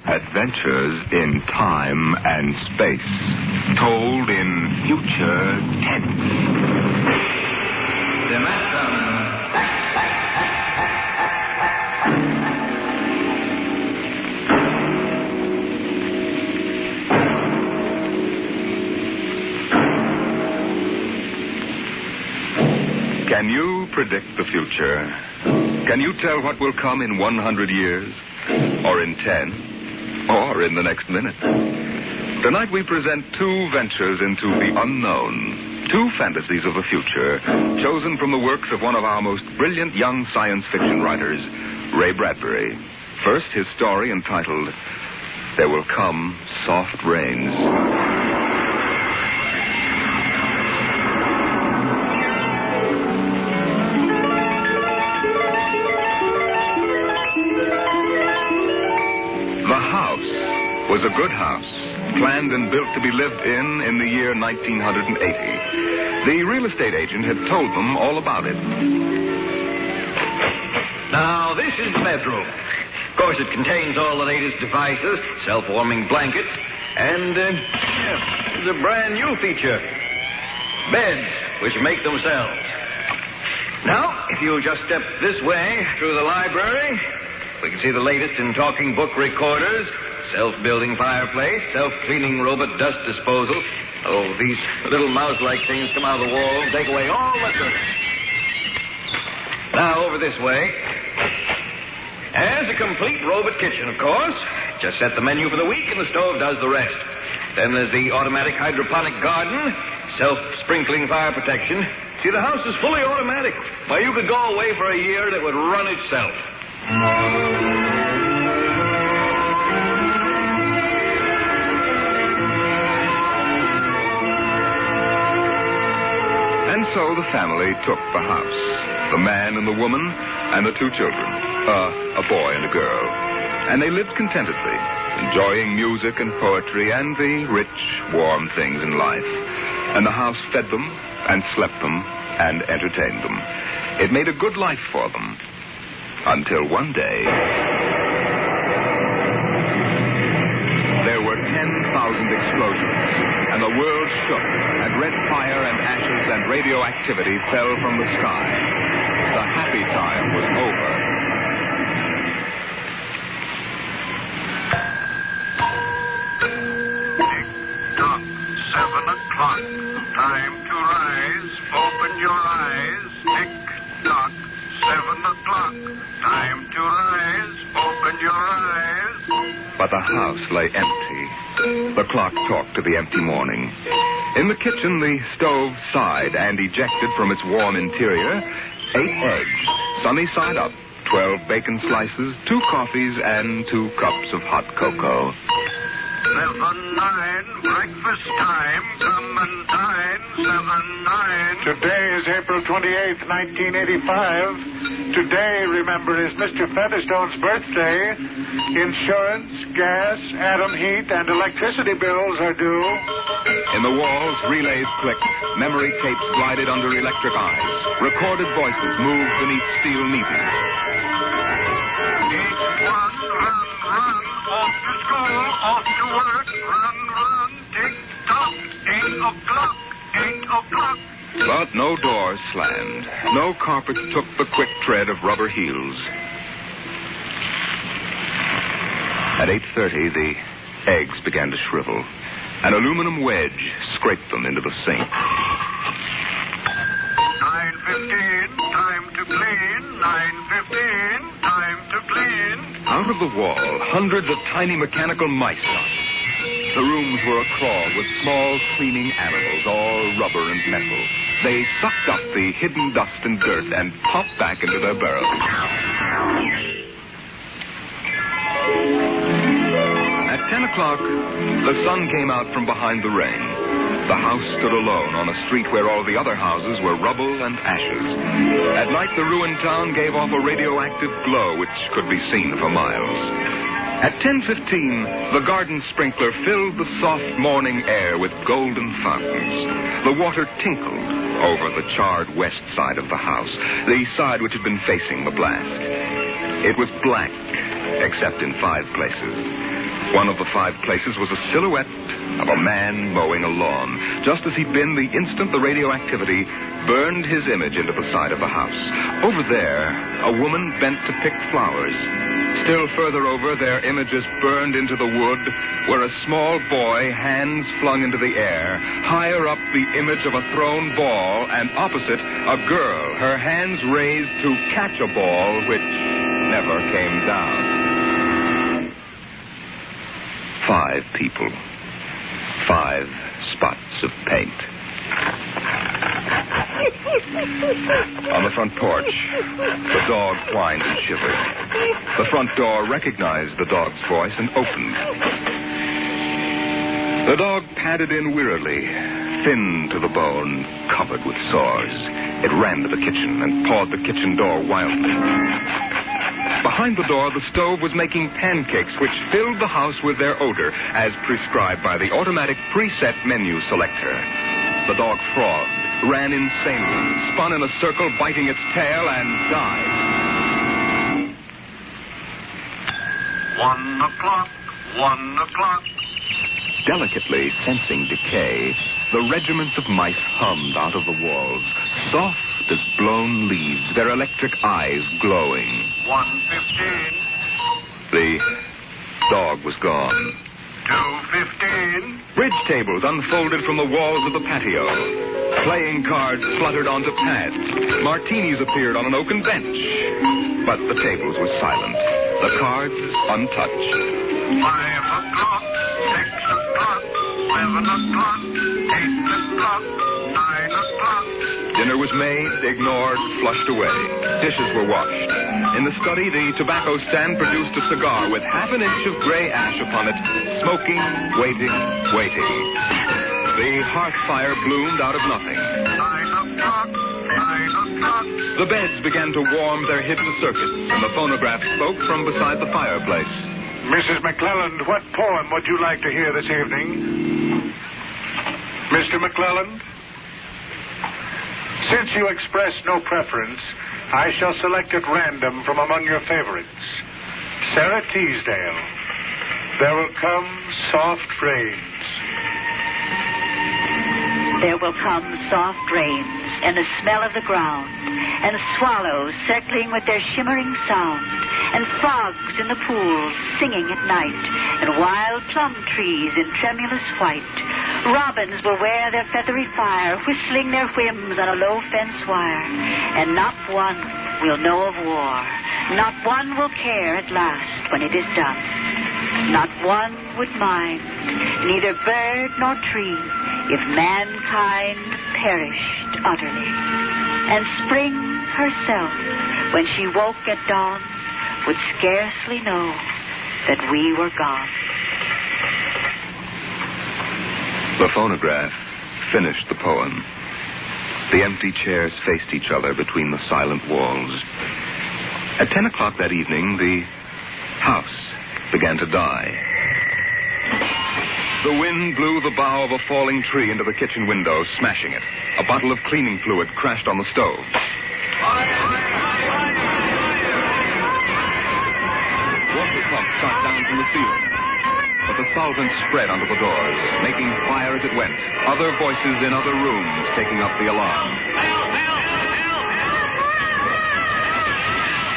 Adventures in time and space, told in future tense. Can you predict the future? Can you tell what will come in 100 years? Or in 10? Or in the next minute? Tonight we present two ventures into the unknown. Two fantasies of the future, chosen from the works of one of our most brilliant young science fiction writers, Ray Bradbury. First, his story entitled, There Will Come Soft Rains. Was a good house, planned and built to be lived in the year 1980. The real estate agent had told them all about it. Now, this is the bedroom. Of course, it contains all the latest devices, self-warming blankets, and there's a brand new feature. Beds, which make themselves. Now, if you just step this way through the library, we can see the latest in talking book recorders, self-building fireplace, self-cleaning robot dust disposal. Oh, these little mouse-like things come out of the wall and take away all the dirt. Now, over this way. As a complete robot kitchen, of course. Just set the menu for the week and the stove does the rest. Then there's the automatic hydroponic garden, self-sprinkling fire protection. See, the house is fully automatic. Why, you could go away for a year and it would run itself. And so the family took the house. The man and the woman and the two children. A boy and a girl. And they lived contentedly, enjoying music and poetry and the rich, warm things in life. And the house fed them and slept them and entertained them. It made a good life for them. Until one day, there were 10,000 explosions, and the world shook, and red fire and ashes and radioactivity fell from the sky. The happy time was over. Tick-tock, 7 o'clock. Time to rise. Open your eyes. Tick-tock, 7 o'clock. Time to rise. Open your eyes. But the house lay empty. The clock talked to the empty morning. In the kitchen, the stove sighed and ejected from its warm interior 8 eggs, sunny side up, 12 bacon slices, 2 coffees, and 2 cups of hot cocoa. 7, 9, breakfast time. Come and dine. 7, 9. Today is April 28th, 1985. Today, remember, is Mr. Featherstone's birthday. Insurance, gas, atom heat, and electricity bills are due. In the walls, relays clicked, memory tapes glided under electric eyes. Recorded voices moved beneath steel meters. Each one, run, run. Off to school, off to work. Run, run. Tick-tock. 8 o'clock. 8 o'clock. But no doors slammed. No carpets took the quick tread of rubber heels. At 8:30, the eggs began to shrivel. An aluminum wedge scraped them into the sink. 9:15, time to clean. 9:15, time to clean. Out of the wall, hundreds of tiny mechanical mice hopped. The rooms were a-crawl with small cleaning animals, all rubber and metal. They sucked up the hidden dust and dirt and popped back into their burrows. At 10 o'clock, the sun came out from behind the rain. The house stood alone on a street where all the other houses were rubble and ashes. At night, the ruined town gave off a radioactive glow which could be seen for miles. At 10:15, the garden sprinkler filled the soft morning air with golden fountains. The water tinkled over the charred west side of the house, the side which had been facing the blast. It was black, except in 5 places. One of the 5 places was a silhouette of a man mowing a lawn, just as he'd been the instant the radioactivity burned his image into the side of the house. Over there, a woman bent to pick flowers. Still further over, their images burned into the wood, where a small boy, hands flung into the air. Higher up, the image of a thrown ball, and opposite, a girl, her hands raised to catch a ball which never came down. 5 people. 5 spots of paint. On the front porch, the dog whined and shivered. The front door recognized the dog's voice and opened. The dog padded in wearily, thin to the bone, covered with sores. It ran to the kitchen and pawed the kitchen door wildly. Behind the door, the stove was making pancakes which filled the house with their odor, as prescribed by the automatic preset menu selector. The dog frothed, ran insanely, spun in a circle, biting its tail, and died. 1 o'clock, 1 o'clock. Delicately sensing decay, the regiments of mice hummed out of the walls, soft as blown leaves, their electric eyes glowing. 1:15. The dog was gone. 2:15. Bridge tables unfolded from the walls of the patio. Playing cards fluttered onto pads. Martinis appeared on an oaken bench. But the tables were silent, the cards untouched. 5 o'clock, 6 o'clock, 7 o'clock, 8 o'clock, 9 o'clock. Dinner was made, ignored, flushed away. Dishes were washed. In the study, the tobacco stand produced a cigar with half an inch of gray ash upon it, smoking, waiting. The hearth fire bloomed out of nothing. 9 o'clock, 9 o'clock. The beds began to warm their hidden circuits, and the phonograph spoke from beside the fireplace. Mrs. McClelland, what poem would you like to hear this evening? Mr. McClelland? Since you express no preference, I shall select at random from among your favorites. Sarah Teasdale. There will come soft rains. There will come soft rains and the smell of the ground, and swallows circling with their shimmering sound, and frogs in the pools singing at night, and wild plum trees in tremulous white. Robins will wear their feathery fire, whistling their whims on a low fence wire, and not one will know of war. Not one will care at last when it is done. Not one would mind, neither bird nor tree, if mankind perished utterly. And spring herself, when she woke at dawn, would scarcely know that we were gone. The phonograph finished the poem. The empty chairs faced each other between the silent walls. At 10 o'clock that evening, the house began to die. The wind blew the bough of a falling tree into the kitchen window, smashing it. A bottle of cleaning fluid crashed on the stove. Water pumps shot down from the ceiling. But the solvent spread onto the doors, making fire as it went. Other voices in other rooms taking up the alarm.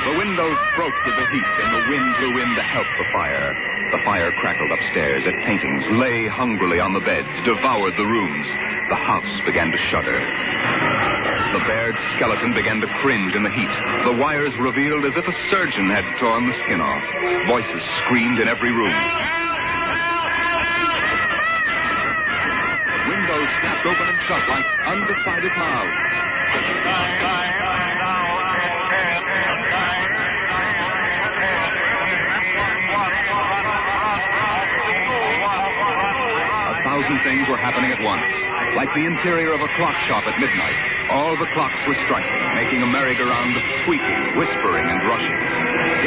The windows broke with the heat, and the wind blew in to help the fire. The fire crackled upstairs at paintings, lay hungrily on the beds, devoured the rooms. The house began to shudder. The bared skeleton began to cringe in the heat. The wires revealed as if a surgeon had torn the skin off. Voices screamed in every room. Windows snapped open and shut like undecided mouths. 1,000 things were happening at once. Like the interior of a clock shop at midnight, all the clocks were striking, making a merry-go-round of squeaking, whispering, and rushing.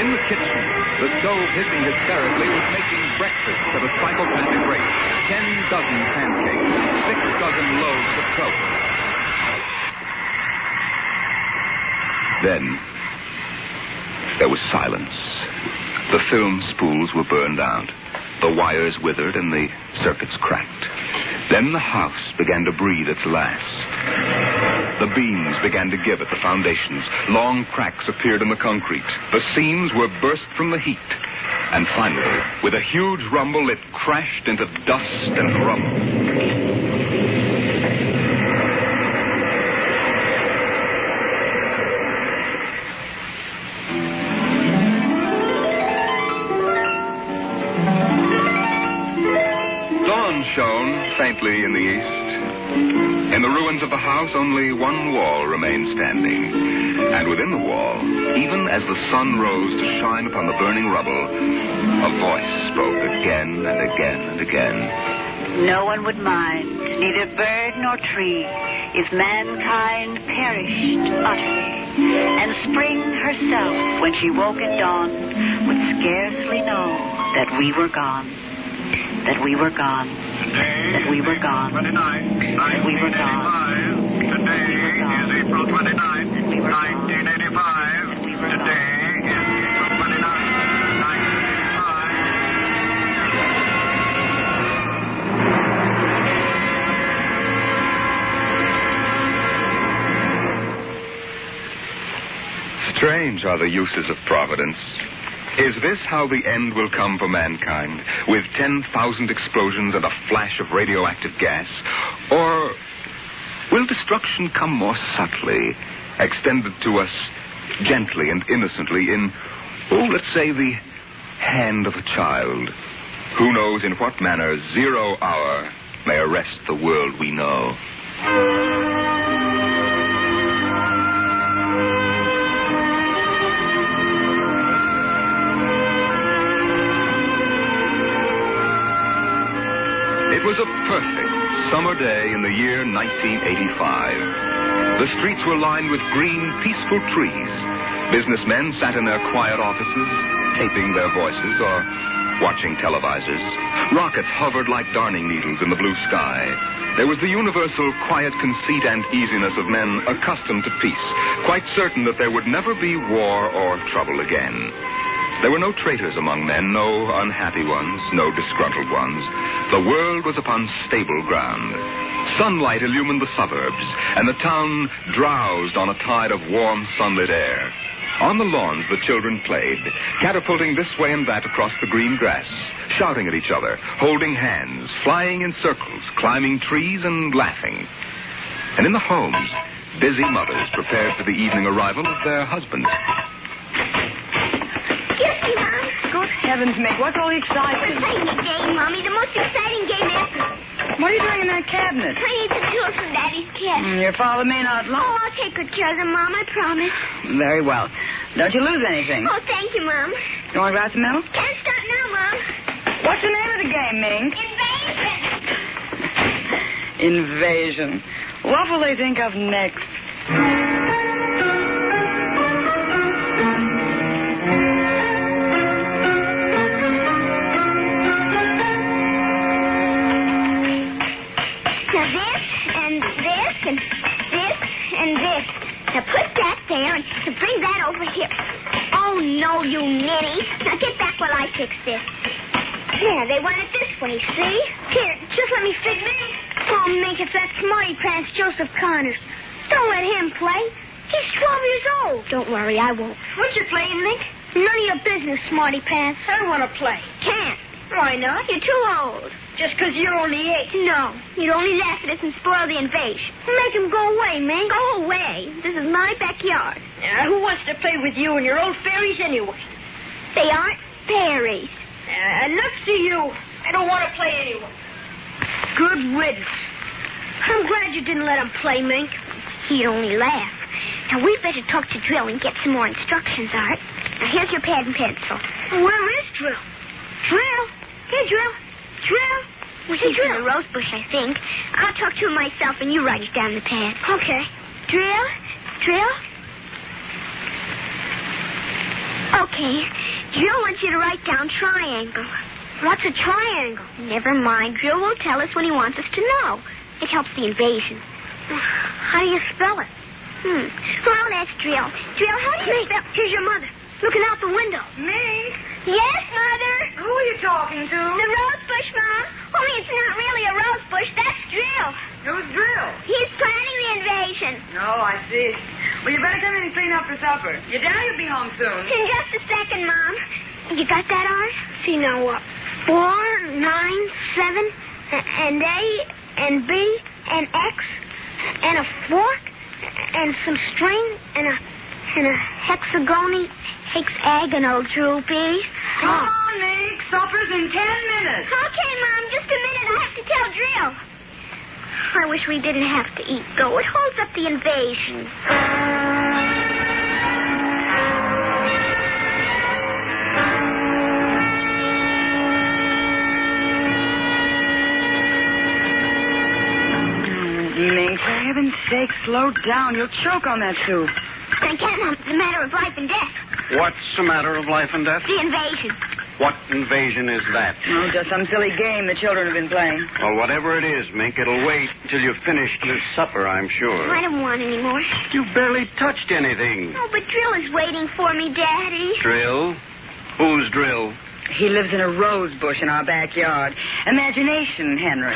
In the kitchen, the stove hissing hysterically was making breakfast at a psychopathic rate. 10 dozen pancakes, 6 dozen loaves of toast. Then, there was silence. The film spools were burned out. The wires withered and the circuits cracked. Then the house began to breathe its last. The beams began to give at the foundations. Long cracks appeared in the concrete. The seams were burst from the heat. And finally, with a huge rumble, it crashed into dust and rubble. Shone faintly in the east. In the ruins of the house, only one wall remained standing. And within the wall, even as the sun rose to shine upon the burning rubble, a voice spoke again and again and again. No one would mind, neither bird nor tree, if mankind perished utterly. And spring herself, when she woke at dawn, would scarcely know that we were gone. That we were gone. That we were gone. That we were gone. Today is April 29th, 1985. Today is April 29th, 1985. Strange are the uses of Providence. Is this how the end will come for mankind, with 10,000 explosions and a flash of radioactive gas? Or will destruction come more subtly, extended to us gently and innocently in, let's say, the hand of a child? Who knows in what manner 0 hour may arrest the world we know? It was a perfect summer day in the year 1985. The streets were lined with green, peaceful trees. Businessmen sat in their quiet offices, taping their voices or watching televisors. Rockets hovered like darning needles in the blue sky. There was the universal quiet conceit and easiness of men accustomed to peace, quite certain that there would never be war or trouble again. There were no traitors among men, no unhappy ones, no disgruntled ones. The world was upon stable ground. Sunlight illumined the suburbs, and the town drowsed on a tide of warm, sunlit air. On the lawns, the children played, catapulting this way and that across the green grass, shouting at each other, holding hands, flying in circles, climbing trees, and laughing. And in the homes, busy mothers prepared for the evening arrival of their husbands. Good heavens, Meg, what's all the excitement? We're playing a game, Mommy. The most exciting game ever. What are you doing in that cabinet? I need some tools from Daddy's kit. Your father may not Oh, like. I'll take good care of them, Mom. I promise. Very well. Don't you lose anything. Oh, thank you, Mom. You want a glass of milk? Can't start now, Mom. What's the name of the game, Mink? Invasion. Invasion. What will they think of next? Now put that there and bring that over here. Oh, no, you ninny. Now get back while I fix this. There, they want it this way, see? Here, just let me fix it. Oh, Mink, it's that smarty pants Joseph Connors. Don't let him play. He's 12 years old. Don't worry, I won't. What you playing, Mink? None of your business, smarty pants. I want to play. Can't. Why not? You're too old. Just 'cause you're only 8. No, you'd only laugh at us and spoil the invasion. Make him go away, Mink. Go away. This is my backyard. Who wants to play with you and your old fairies anyway? They aren't fairies. Look to you. I don't want to play anyway. Good riddance. I'm glad you didn't let him play, Mink. He'd only laugh. Now, we better talk to Drill and get some more instructions, all right? Now, here's your pad and pencil. Where is Drill? Drill? Here, Drill. Drill? Well, he's in the rose bush, I think. I'll talk to him myself, and you write it down the pad. Okay. Drill? Drill? Okay. Drill wants you to write down triangle. What's a triangle? Never mind. Drill will tell us when he wants us to know. It helps the invasion. How do you spell it? Well, that's Drill. Drill, how do you spell... Here's your mother, looking out the window. Me? Yes, Mother. Who are you talking to? The rose bush, Mom. Only it's not really a rose bush. That's Drill. Who's Drill? He's planning the invasion. Oh, I see. Well, you better come in and clean up for supper. Your daddy will be home soon. In just a second, Mom. You got that, Art? See, now what? 4, 9, 7, and A, and B, and X, and a fork, and some string, and a hexagonal droopy. Come on, Nick. Supper's in 10 minutes. Okay, Mom, just a minute. I have to tell Drill. I wish we didn't have to eat, though. It holds up the invasion. Nick, for heaven's sake, slow down. You'll choke on that soup. I can't, Mom. It's a matter of life and death. What's a matter of life and death? The invasion. What invasion is that? Oh, just some silly game the children have been playing. Well, whatever it is, Mink, it'll wait until you've finished your supper, I'm sure. I don't want any more. You barely touched anything. Oh, but Drill is waiting for me, Daddy. Drill? Who's Drill? He lives in a rose bush in our backyard. Imagination, Henry.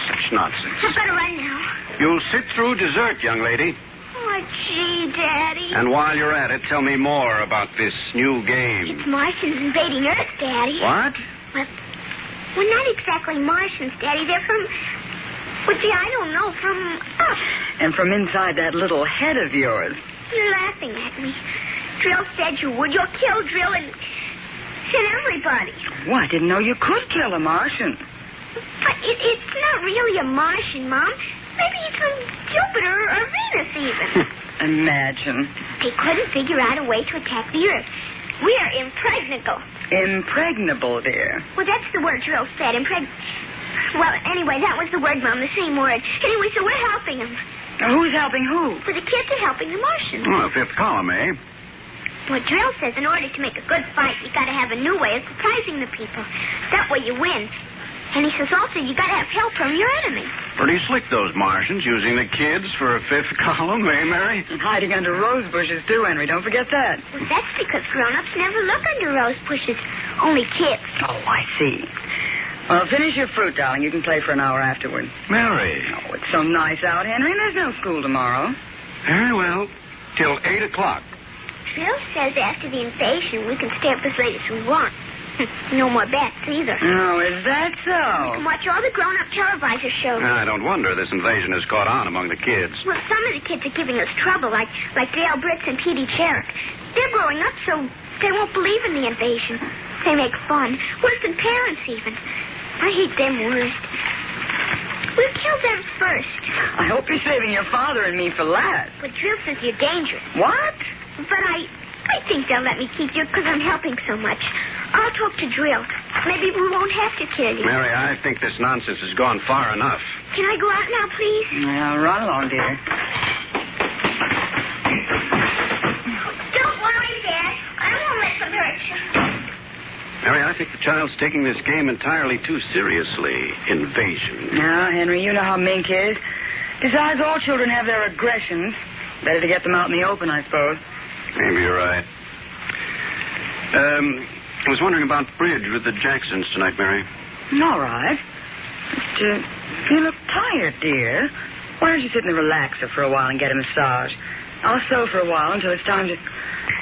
Such nonsense. I better run now. You'll sit through dessert, young lady. Oh, gee, Daddy. And while you're at it, tell me more about this new game. It's Martians invading Earth, Daddy. What? Well, not exactly Martians, Daddy. They're from... Well, gee, I don't know. From us. And from inside that little head of yours. You're laughing at me. Drill said you would. You'll kill Drill and everybody. Well, I didn't know you could kill a Martian. But it's not really a Martian, Mom. Maybe he's from Jupiter or Venus, even. Imagine. They couldn't figure out a way to attack the Earth. We are impregnable. Impregnable, dear. Well, that's the word Drill said, Well, anyway, that was the word, Mom, the same word. Anyway, so we're helping them. Who's helping who? Well, the kids are helping the Martians. Oh, fifth column, eh? Well, Drill says in order to make a good fight, you got to have a new way of surprising the people. That way you win. And he says also you got to have help from your enemy. Pretty slick, those Martians, using the kids for a fifth column, eh, Mary? And hiding under rose bushes, too, Henry. Don't forget that. Well, that's because grown-ups never look under rose bushes. Only kids. Oh, I see. Well, finish your fruit, darling. You can play for an hour afterward. Mary. Oh, it's so nice out, Henry. There's no school tomorrow. Very well. Till 8 o'clock. Drill says after the invasion we can stay up as late as we want. No more bets, either. Oh, is that We so? can watch all the grown-up televisor shows. I don't wonder this invasion has caught on among the kids. Well, some of the kids are giving us trouble, like Dale Britz and Petey Cherrick. They're growing up, so they won't believe in the invasion. They make fun. Worse than parents, even. I hate them worst. We'll kill them first. I hope you're saving your father and me for last. But Drill says you're dangerous. What? But I think they'll let me keep you because I'm helping so much. I'll talk to Drill. Maybe we won't have to kill you. Mary, I think this nonsense has gone far enough. Can I go out now, please? Well, run along, dear. Don't worry, Dad. I won't let them hurt you. Mary, I think the child's taking this game entirely too seriously. Invasion. Now, Henry, you know how Mink is. Besides, all children have their aggressions. Better to get them out in the open, I suppose. Maybe you're right. I was wondering about bridge with the Jacksons tonight, Mary. All right. But, you look tired, dear. Why don't you sit in the relaxer for a while and get a massage? I'll sew for a while until it's time to...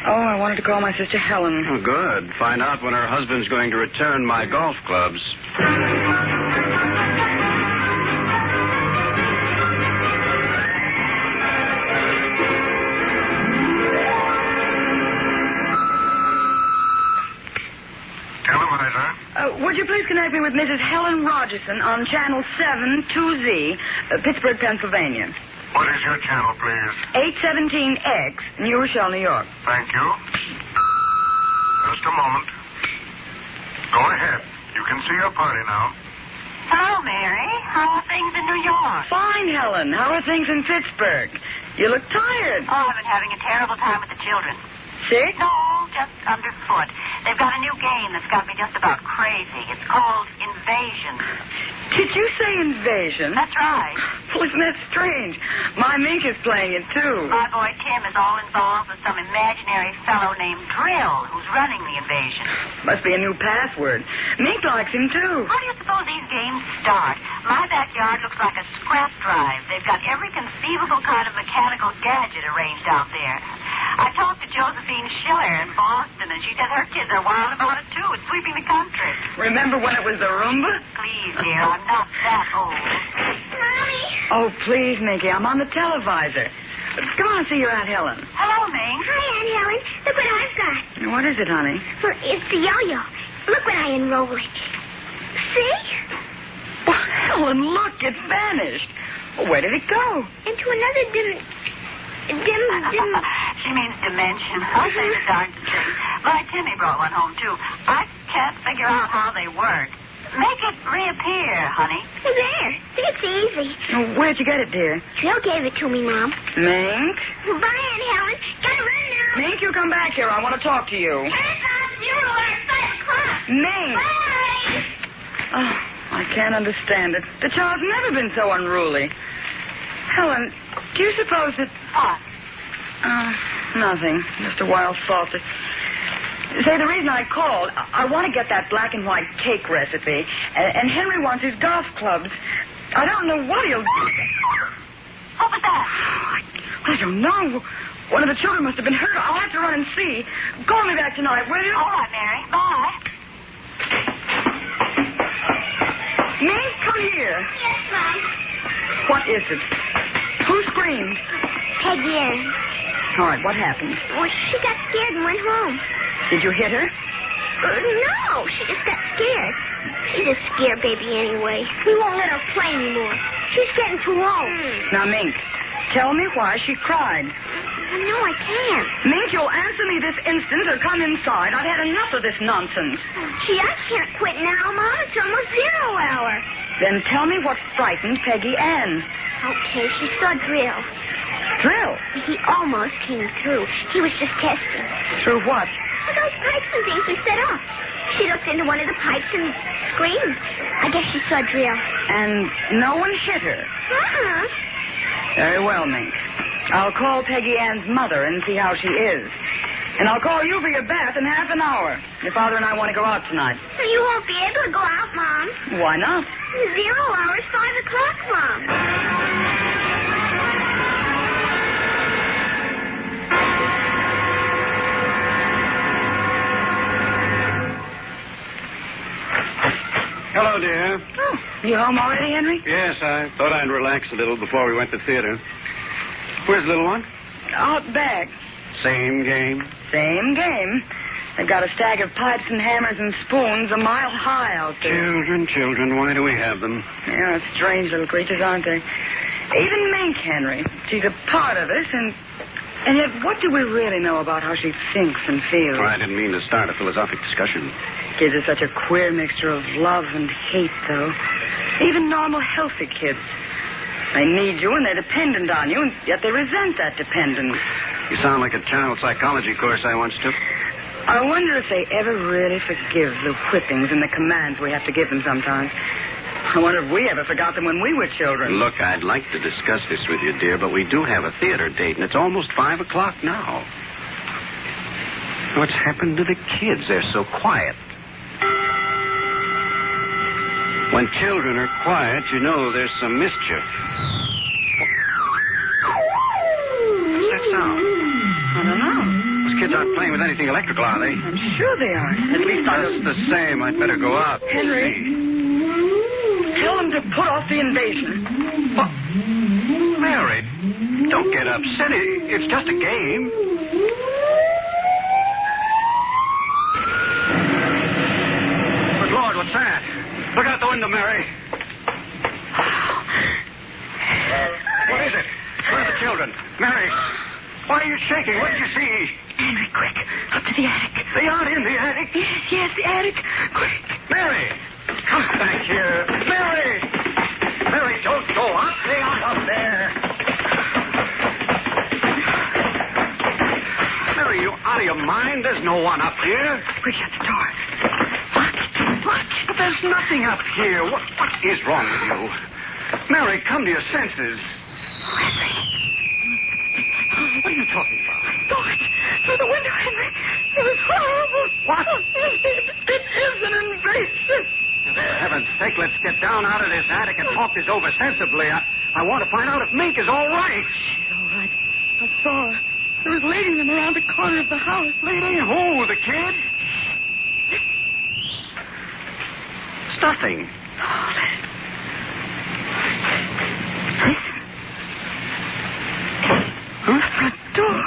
Oh, I wanted to call my sister Helen. Oh, good. Find out when her husband's going to return my golf clubs. Would you please connect me with Mrs. Helen Rogerson on Channel 7-2Z, Pittsburgh, Pennsylvania. What is your channel, please? 817X, New Rochelle, New York. Thank you. Just a moment. Go ahead. You can see your party now. Hello, Mary. How are things in New York? Fine, Helen. How are things in Pittsburgh? You look tired. Oh, I've been having a terrible time with the children. Sick? No, just underfoot. They've got a new game that's got me just about crazy. It's called Invasion. Did you say invasion? That's right. Well, isn't that strange? My Mink is playing it, too. My boy Tim is all involved with some imaginary fellow named Drill who's running the invasion. Must be a new password. Mink likes him, too. How do you suppose these games start? My backyard looks like a scrap drive. They've got every conceivable kind of mechanical gadget arranged out there. I talked to Josephine Schiller in Boston, and she says her kids are wild about it, too. It's sweeping the country. Remember when it was the Roomba? Please, dear, I'm not that old. Mommy. Oh, please, Minky, I'm on the televisor. Come on and see your Aunt Helen. Hello, Mink. Hi, Aunt Helen. Look what I've got. What is it, honey? Well, it's the yo-yo. Look what I enroll it. See? Well, Helen, look, it's vanished. Well, where did it go? Into another dim... She means dimension. I say the darn thing. My Timmy brought one home, too. I can't figure out how they work. Make it reappear, honey. There. It's easy. Oh, where'd you get it, dear? Jill gave it to me, Mom. Mink? Bye, Aunt Helen. Gotta run now. Mink, you come back here. I want to talk to you. Turn off 0 at 5 o'clock. Mink! Bye. Oh, I can't understand it. The child's never been so unruly. Helen, do you suppose that... What? Nothing. Just a wild thought. Say, the reason I called, I want to get that black and white cake recipe, and Henry wants his golf clubs. I don't know what he'll do. What was that? I don't know. One of the children must have been hurt. I'll have to run and see. Call me back tonight, will you? All right, Mary. Bye. Mink, come here. Yes, Mom. What is it? Who screamed? Peggy Ann. All right, what happened? Well, she got scared and went home. Did you hit her? No, she just got scared. She's a scare baby anyway. We won't let her play anymore. She's getting too old. Now, Mink, tell me why she cried. No, I can't. Mink, you'll answer me this instant or come inside. I've had enough of this nonsense. Gee, I can't quit now, Mom. It's almost 0 hour. Then tell me what frightened Peggy Ann. Okay, she saw Drill. Drill? He almost came through. He was just testing. Through what? Well, those pipes and things we set up. She looked into one of the pipes and screamed. I guess she saw Drill. And no one hit her? Uh-huh. Very well, Mink. I'll call Peggy Ann's mother and see how she is. And I'll call you for your bath in half an hour. Your father and I want to go out tonight. You won't be able to go out, Mom. Why not? 0 hour is 5 o'clock, Mom. Hello, dear. Oh, you home already, Henry? Yes, I thought I'd relax a little before we went to theater. Where's the little one? Out back. Same game. Same game. They've got a stack of pipes and hammers and spoons a mile high out there. Children, why do we have them? Yeah, strange little creatures, aren't they? Even Mink, Henry. She's a part of us, and yet what do we really know about how she thinks and feels? I didn't mean to start a philosophic discussion. Kids are such a queer mixture of love and hate, though. Even normal, healthy kids. They need you and they're dependent on you, and yet they resent that dependence. You sound like a child psychology course I once took. I wonder if they ever really forgive the whippings and the commands we have to give them sometimes. I wonder if we ever forgot them when we were children. Look, I'd like to discuss this with you, dear, but we do have a theater date, and it's almost 5 o'clock now. What's happened to the kids? They're so quiet. When children are quiet, you know there's some mischief. What's that sound? I don't know. Those kids aren't playing with anything electrical, are they? I'm sure they are. At least I Just the same, I'd better go out. Henry, tell them to put off the invasion. What? Mary, don't get upset. It's just a game. Good Lord, what's that? Look out the window, Mary. What is it? Where are the children? Mary, why are you shaking? What did you see? Henry, quick, up to the attic. They aren't in the attic. Yes, the attic. Quick. Mary, come back here. Mary! Mary, don't go up. They aren't up there. Mary, you out of your mind? There's no one up here. Quick, shut the door. What? But there's nothing up here. What is wrong with you? Mary, come to your senses. Henry. What are you talking about? Saw it through the window, Henry. It was horrible. What? It is an invasion. For heaven's sake, let's get down out of this attic and talk this over sensibly. I want to find out if Mink is all right. She's all right. I saw her. She was leading them around the corner of the house. Leading who? The kid? It's nothing. Oh, listen. Listen. Huh? The front door.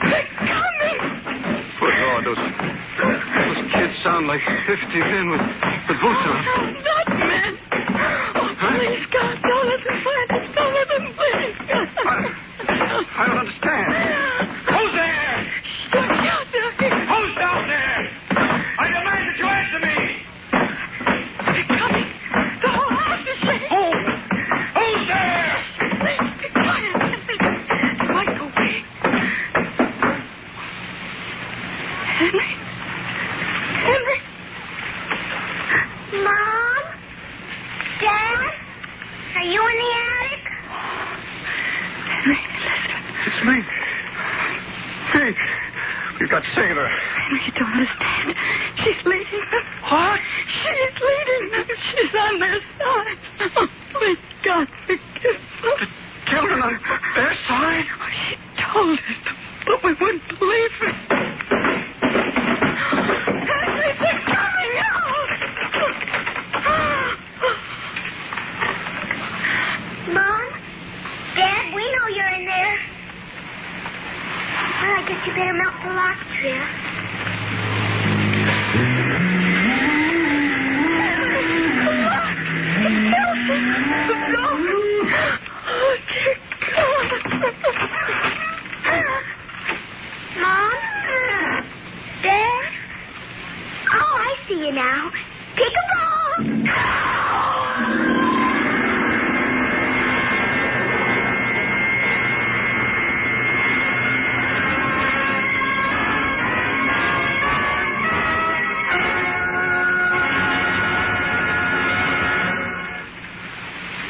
They're coming. Good Lord, those kids sound like 50 men with boots on. No, not men. Oh, please, God, don't let them find us. Don't let them, please, God. I don't understand. Who's there? Who's down there? I demand that you answer me. They're coming. The whole house is shaking. Who's there? Please, be quiet. They might go away. Henry? Mom? Dad? Are you in the attic? Henry, listen. It's me. Hey, we've got to save her. Henry, you don't understand. She's leading them. What? She's leading them. She's on their side. Oh, please, God, forgive them. The children on their side? Oh, she told us, but we wouldn't believe her. Henry, they're coming out. Mom? Dad, we know you're in there. Well, I guess you better melt the lock here. Mom? Dad? Oh, I see you now.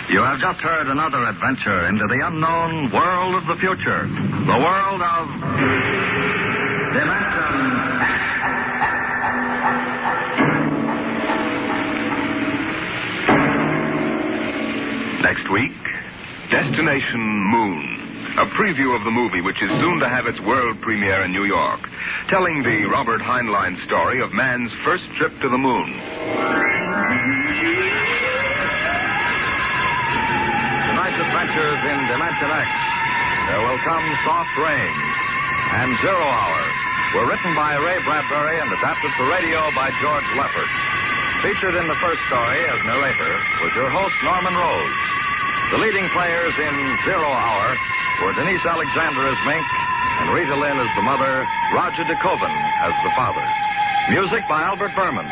You have just heard another adventure into the unknown world of the future. The world of Dimension X. Next week, Destination Moon. A preview of the movie which is soon to have its world premiere in New York, telling the Robert Heinlein story of man's first trip to the moon. Tonight's adventures in Dimension X. There Will Come Soft Rain and 0 Hour were written by Ray Bradbury and adapted for radio by George Leffert. Featured in the first story as narrator was your host, Norman Rose. The leading players in 0 Hour were Denise Alexander as Mink and Rita Lynn as the mother, Roger DeKoven as the father. Music by Albert Berman.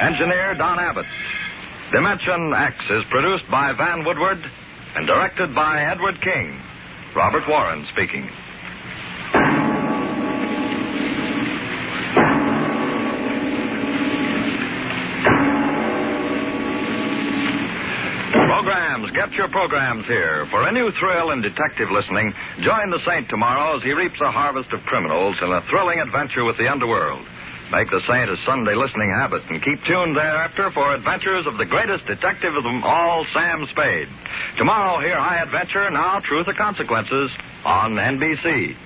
Engineer Don Abbott. Dimension X is produced by Van Woodward and directed by Edward King. Robert Warren speaking. Programs. Get your programs here. For a new thrill in detective listening, join the Saint tomorrow as he reaps a harvest of criminals in a thrilling adventure with the underworld. Make the Saint a Sunday listening habit and keep tuned thereafter for adventures of the greatest detective of them all, Sam Spade. Tomorrow, hear High Adventure, Now Truth or Consequences on NBC.